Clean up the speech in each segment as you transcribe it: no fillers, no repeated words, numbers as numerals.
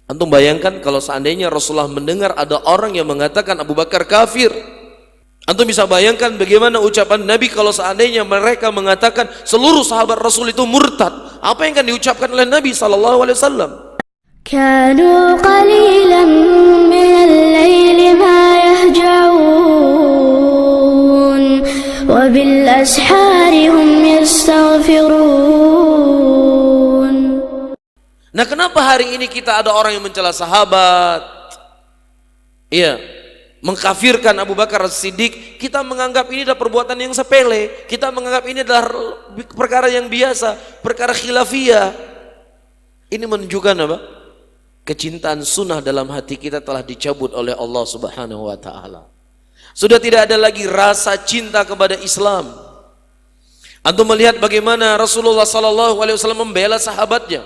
Antum bayangkan kalau seandainya Rasulullah mendengar ada orang yang mengatakan Abu Bakar kafir. Antum bisa bayangkan bagaimana ucapan Nabi kalau seandainya mereka mengatakan seluruh sahabat Rasul itu murtad. Apa yang akan diucapkan oleh Nabi SAW? كانوا قليلا من الليل ما يهجعون وبالأسحار هم يستغفرون. Nah, kenapa hari ini kita ada orang yang mencela sahabat? Iya, mengkafirkan Abu Bakar As-Siddiq. Kita menganggap ini adalah perbuatan yang sepele. Kita menganggap ini adalah perkara yang biasa, perkara khilafiyah. Ini menunjukkan apa? Kecintaan sunnah dalam hati kita telah dicabut oleh Allah Subhanahu wa ta'ala. Sudah tidak ada lagi rasa cinta kepada Islam. Antum melihat bagaimana Rasulullah SAW membela sahabatnya.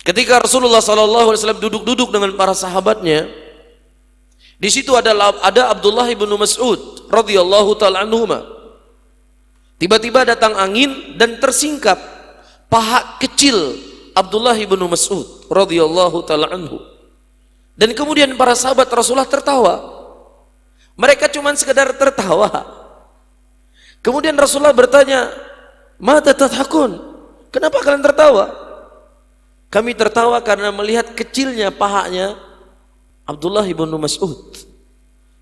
Ketika Rasulullah SAW duduk-duduk dengan para sahabatnya, di situ ada Abdullah ibnu Mas'ud radhiyallahu ta'ala anhuma. Tiba-tiba datang angin dan tersingkap paha kecil Abdullah ibnu Mas'ud radhiyallahu ta'ala anhu. Dan kemudian para sahabat Rasulullah tertawa. Mereka cuma sekedar tertawa. Kemudian Rasulullah bertanya, "Mata tadhakun?" Kenapa kalian tertawa? Kami tertawa karena melihat kecilnya pahanya Abdullah ibnu Mas'ud.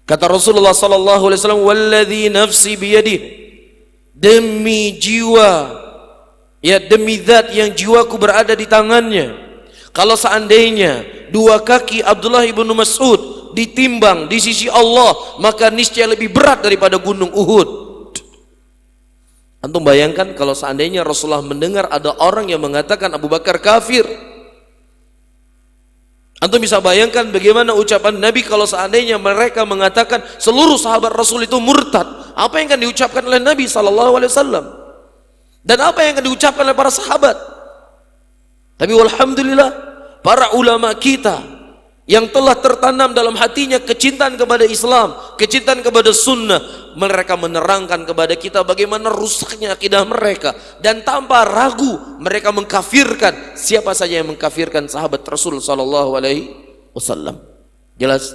Kata Rasulullah sallallahu alaihi wasallam, "Walladzi nafsi biyadihi." Demi jiwa, ya demi zat yang jiwaku berada di tangannya, kalau seandainya dua kaki Abdullah ibnu Mas'ud ditimbang di sisi Allah, maka niscaya lebih berat daripada gunung Uhud. Antum bayangkan kalau seandainya Rasulullah mendengar ada orang yang mengatakan Abu Bakar kafir. Antum bisa bayangkan bagaimana ucapan Nabi kalau seandainya mereka mengatakan seluruh sahabat Rasul itu murtad. Apa yang akan diucapkan oleh Nabi SAW? Dan apa yang akan diucapkan oleh para sahabat? Tapi alhamdulillah, para ulama kita yang telah tertanam dalam hatinya kecintaan kepada Islam, kecintaan kepada sunnah, mereka menerangkan kepada kita bagaimana rusaknya akidah mereka, dan tanpa ragu mereka mengkafirkan siapa saja yang mengkafirkan sahabat Rasul sallallahu alaihi wasallam. Jelas?